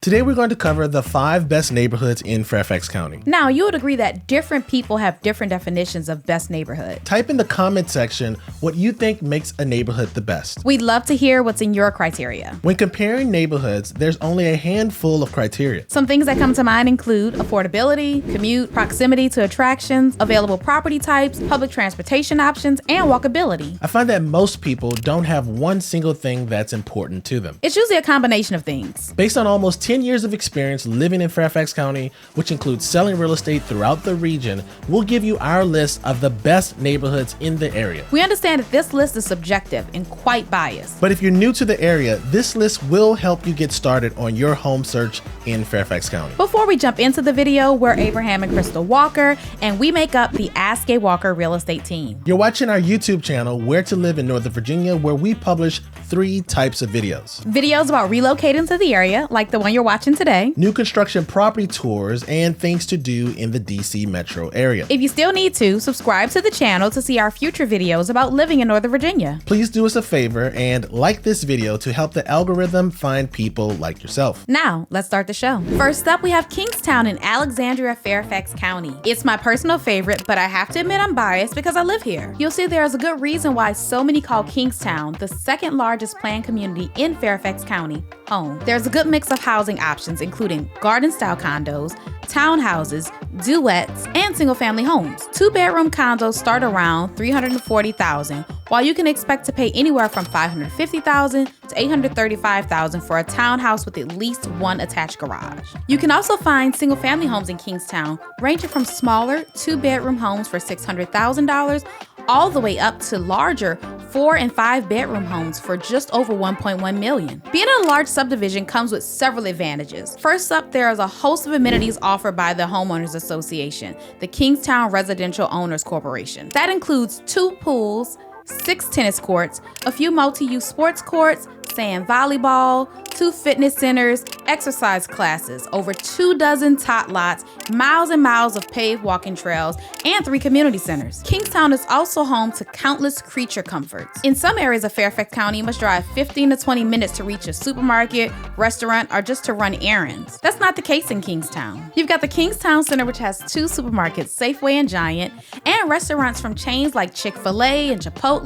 Today we're going to cover the 5 best neighborhoods in Fairfax County. Now, you would agree that different people have different definitions of best neighborhood. Type in the comment section what you think makes a neighborhood the best. We'd love to hear what's in your criteria. When comparing neighborhoods, there's only a handful of criteria. Some things that come to mind include affordability, commute, proximity to attractions, available property types, public transportation options, and walkability. I find that most people don't have one single thing that's important to them. It's usually a combination of things. Based on almost 10 years of experience living in Fairfax County, which includes selling real estate throughout the region, we'll give you our list of the best neighborhoods in the area. We understand that this list is subjective and quite biased. But if you're new to the area, this list will help you get started on your home search in Fairfax County. Before we jump into the video, we're Abraham and Crystal Walker, and we make up the Ask A Walker real estate team. You're watching our YouTube channel, Where to Live in Northern Virginia, where we publish 3 types of videos. Videos about relocating to the area, like the one you're watching today. New construction property tours and things to do in the DC metro area. If you still need to, subscribe to the channel to see our future videos about living in Northern Virginia. Please do us a favor and like this video to help the algorithm find people like yourself. Now, let's start the show. First up, we have Kingstowne in Alexandria, Fairfax County. It's my personal favorite, but I have to admit I'm biased because I live here. You'll see there's a good reason why so many call Kingstowne, the second largest planned community in Fairfax County, home. There's a good mix of housing options, including garden-style condos, townhouses, duets, and single-family homes. 2-bedroom condos start around $340,000, while you can expect to pay anywhere from $550,000 to $835,000 for a townhouse with at least 1 attached garage. You can also find single-family homes in Kingstowne, ranging from smaller 2-bedroom homes for $600,000 all the way up to larger 4- and 5-bedroom homes for just over $1.1 million. Being in a large subdivision comes with several advantages. First up, there is a host of amenities offered by the Homeowners Association, the Kingstowne Residential Owners Corporation. That includes 2 pools, 6 tennis courts, a few multi-use sports courts, sand volleyball, 2 fitness centers, exercise classes, over 24 tot lots, miles and miles of paved walking trails, and 3 community centers. Kingstowne is also home to countless creature comforts. In some areas of Fairfax County, you must drive 15 to 20 minutes to reach a supermarket, restaurant, or just to run errands. That's not the case in Kingstowne. You've got the Kingstowne Center, which has 2 supermarkets, Safeway and Giant, and restaurants from chains like Chick-fil-A and Chipotle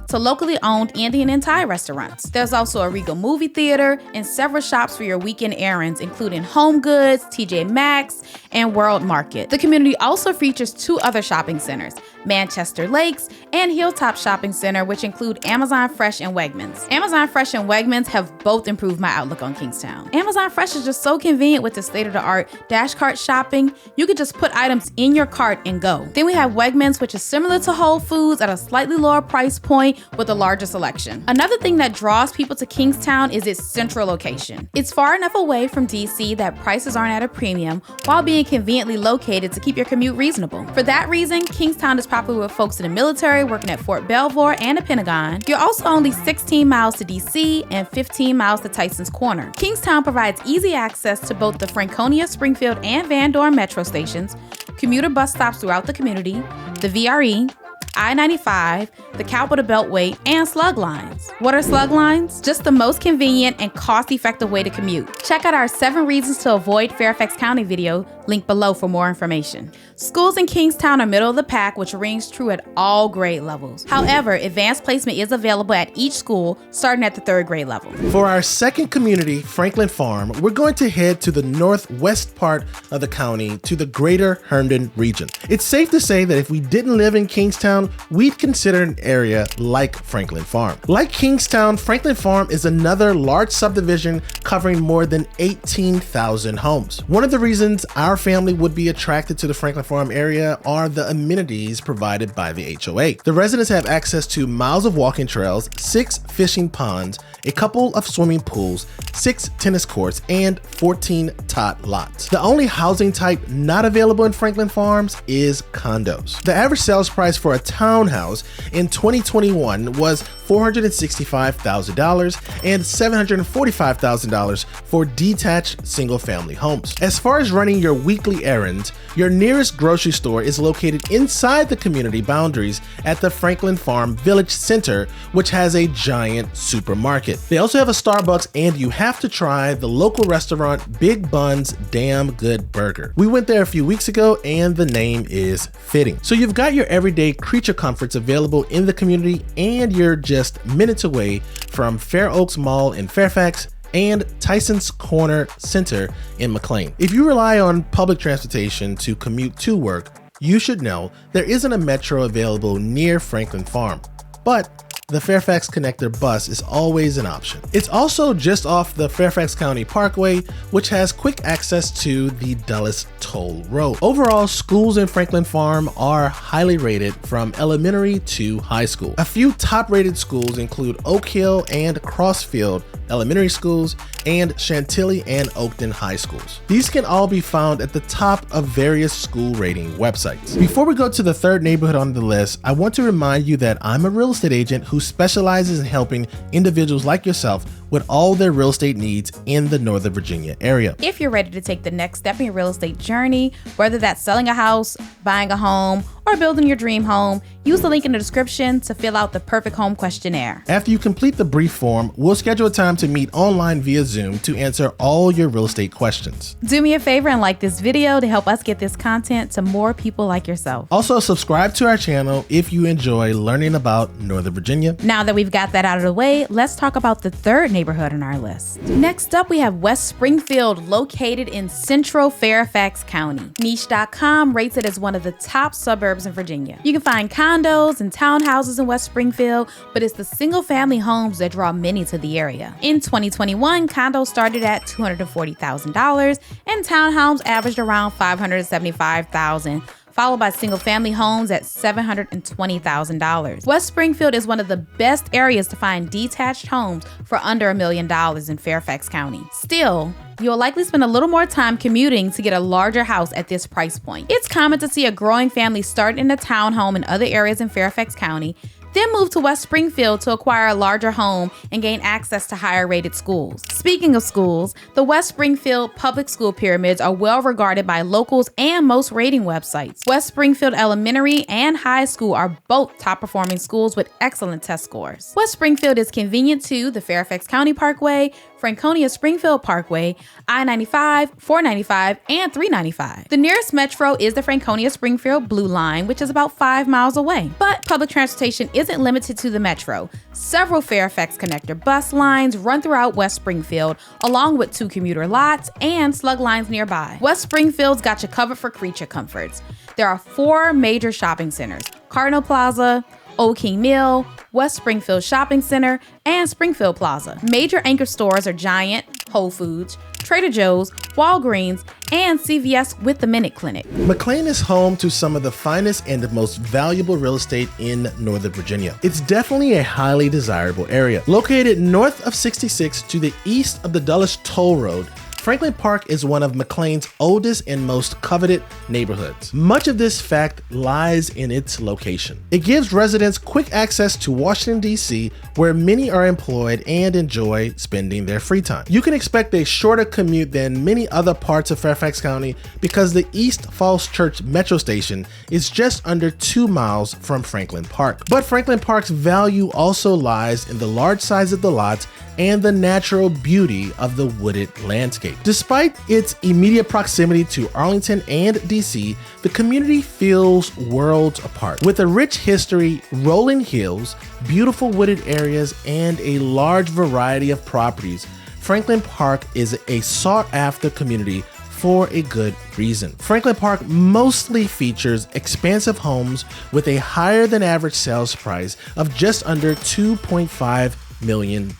to locally owned Indian and Thai restaurants. There's also a Regal movie theater and several shops for your weekend errands, including Home Goods, TJ Maxx, and World Market. The community also features 2 other shopping centers, Manchester Lakes and Hilltop Shopping Center, which include Amazon Fresh and Wegmans. Amazon Fresh and Wegmans have both improved my outlook on Kingstowne. Amazon Fresh is just so convenient with the state-of-the-art dash cart shopping. You could just put items in your cart and go. Then we have Wegmans, which is similar to Whole Foods at a slightly lower price point with a larger selection. Another thing that draws people to Kingstowne is its central location. It's far enough away from DC that prices aren't at a premium, while being conveniently located to keep your commute reasonable. For that reason, Kingstowne is popular with folks in the military working at Fort Belvoir and the Pentagon. You're also only 16 miles to DC and 15 miles to Tyson's Corner. Kingstowne provides easy access to both the Franconia, Springfield, and Van Dorn metro stations, commuter bus stops throughout the community, the VRE, I-95, the Capitol Beltway, and slug lines. What are slug lines? Just the most convenient and cost-effective way to commute. Check out our 7 reasons to avoid Fairfax County video, linked below for more information. Schools in Kingstowne are middle of the pack, which rings true at all grade levels. However, advanced placement is available at each school, starting at the 3rd grade level. For our second community, Franklin Farm, we're going to head to the northwest part of the county to the greater Herndon region. It's safe to say that if we didn't live in Kingstowne, we'd consider an area like Franklin Farm. Like Kingstowne, Franklin Farm is another large subdivision covering more than 18,000 homes. One of the reasons our family would be attracted to the Franklin Farm area are the amenities provided by the HOA. The residents have access to miles of walking trails, 6 fishing ponds, a couple of swimming pools, 6 tennis courts, and 14 tot lots. The only housing type not available in Franklin Farms is condos. The average sales price for a townhouse in 2021 was $465,000 and $745,000 for detached single-family homes. As far as running your weekly errands, your nearest grocery store is located inside the community boundaries at the Franklin Farm Village Center, which has a giant supermarket. They also have a Starbucks, and you have to try the local restaurant Big Bun's Damn Good Burger. We went there a few weeks ago, and the name is fitting. So you've got your everyday creature comforts available in the community, and you're just minutes away from Fair Oaks Mall in Fairfax and Tyson's Corner Center in McLean. If you rely on public transportation to commute to work, you should know there isn't a metro available near Franklin Farm, but the Fairfax Connector bus is always an option. It's also just off the Fairfax County Parkway, which has quick access to the Dulles Toll Road. Overall, schools in Franklin Farm are highly rated from elementary to high school. A few top-rated schools include Oak Hill and Crossfield Elementary Schools and Chantilly and Oakton High Schools. These can all be found at the top of various school rating websites. Before we go to the third neighborhood on the list, I want to remind you that I'm a real estate agent who specializes in helping individuals like yourself with all their real estate needs in the Northern Virginia area. If you're ready to take the next step in your real estate journey, whether that's selling a house, buying a home, or building your dream home, use the link in the description to fill out the perfect home questionnaire. After you complete the brief form, we'll schedule a time to meet online via Zoom to answer all your real estate questions. Do me a favor and like this video to help us get this content to more people like yourself. Also, subscribe to our channel if you enjoy learning about Northern Virginia. Now that we've got that out of the way, let's talk about the third neighborhood on our list. Next up, we have West Springfield, located in central Fairfax County. Niche.com rates it as one of the top suburbs in Virginia. You can find condos and townhouses in West Springfield, but it's the single-family homes that draw many to the area. In 2021, condos started at $240,000 and townhomes averaged around $575,000. Followed by single-family homes at $720,000. West Springfield is one of the best areas to find detached homes for under $1 million in Fairfax County. Still, you'll likely spend a little more time commuting to get a larger house at this price point. It's common to see a growing family start in a townhome in other areas in Fairfax County, then move to West Springfield to acquire a larger home and gain access to higher rated schools. Speaking of schools, the West Springfield public school pyramids are well regarded by locals and most rating websites. West Springfield Elementary and High School are both top performing schools with excellent test scores. West Springfield is convenient to the Fairfax County Parkway, Franconia Springfield Parkway, I-95, 495, and 395. The nearest metro is the Franconia Springfield Blue Line, which is about 5 miles away. But public transportation isn't limited to the metro. Several Fairfax Connector bus lines run throughout West Springfield, along with 2 commuter lots and slug lines nearby. West Springfield's got you covered for creature comforts. There are 4 major shopping centers: Cardinal Plaza, Old King Mill, West Springfield Shopping Center, and Springfield Plaza. Major anchor stores are Giant, Whole Foods, Trader Joe's, Walgreens, and CVS with the Minute Clinic. McLean is home to some of the finest and the most valuable real estate in Northern Virginia. It's definitely a highly desirable area. Located north of 66 to the east of the Dulles Toll Road, Franklin Park is one of McLean's oldest and most coveted neighborhoods. Much of this fact lies in its location. It gives residents quick access to Washington, D.C., where many are employed and enjoy spending their free time. You can expect a shorter commute than many other parts of Fairfax County because the East Falls Church Metro Station is just under 2 miles from Franklin Park. But Franklin Park's value also lies in the large size of the lots and the natural beauty of the wooded landscape. Despite its immediate proximity to Arlington and DC, the community feels worlds apart. With a rich history, rolling hills, beautiful wooded areas, and a large variety of properties, Franklin Park is a sought-after community for a good reason. Franklin Park mostly features expansive homes with a higher than average sales price of just under $2.5 million.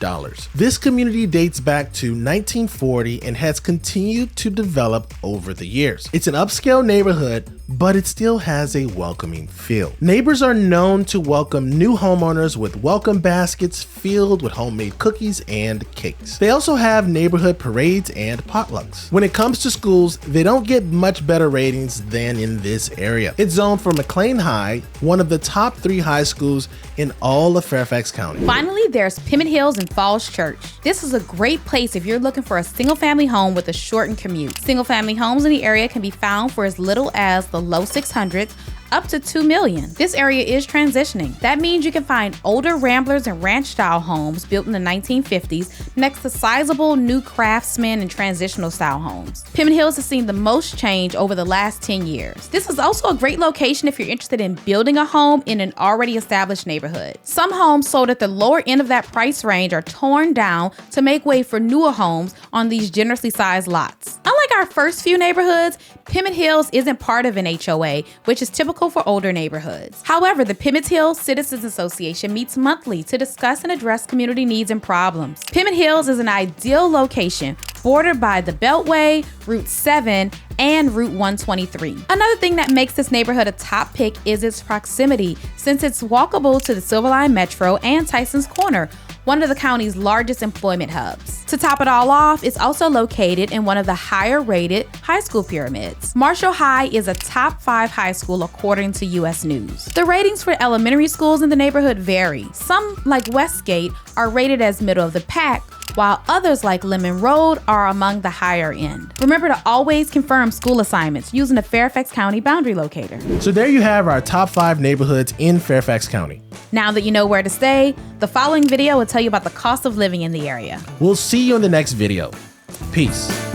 This community dates back to 1940 and has continued to develop over the years. It's an upscale neighborhood but it still has a welcoming feel. Neighbors are known to welcome new homeowners with welcome baskets filled with homemade cookies and cakes. They also have neighborhood parades and potlucks. When it comes to schools, they don't get much better ratings than in this area. It's zoned for McLean High, one of the top 3 high schools in all of Fairfax County. Finally, there's Pemmon Hills and Falls Church. This is a great place if you're looking for a single-family home with a shortened commute. Single-family homes in the area can be found for as little as the low 600s up to $2 million. This area is transitioning. That means you can find older ramblers and ranch-style homes built in the 1950s next to sizable new craftsman and transitional-style homes. Pemmon Hills has seen the most change over the last 10 years. This is also a great location if you're interested in building a home in an already established neighborhood. Some homes sold at the lower end of that price range are torn down to make way for newer homes on these generously sized lots. Unlike our first few neighborhoods, Pemmon Hills isn't part of an HOA, which is typical for older neighborhoods. However, the Pemmon Hills Citizens Association meets monthly to discuss and address community needs and problems. Pemmon Hills is an ideal location bordered by the Beltway, Route 7, and Route 123. Another thing that makes this neighborhood a top pick is its proximity, since it's walkable to the Silver Line Metro and Tyson's Corner, one of the county's largest employment hubs. To top it all off, it's also located in one of the higher rated high school pyramids. Marshall High is a top 5 high school according to US News. The ratings for elementary schools in the neighborhood vary. Some, like Westgate, are rated as middle of the pack, while others like Lemon Road are among the higher end. Remember to always confirm school assignments using the Fairfax County boundary locator. So there you have our top 5 neighborhoods in Fairfax County. Now that you know where to stay, the following video will tell you about the cost of living in the area. We'll see you in the next video. Peace.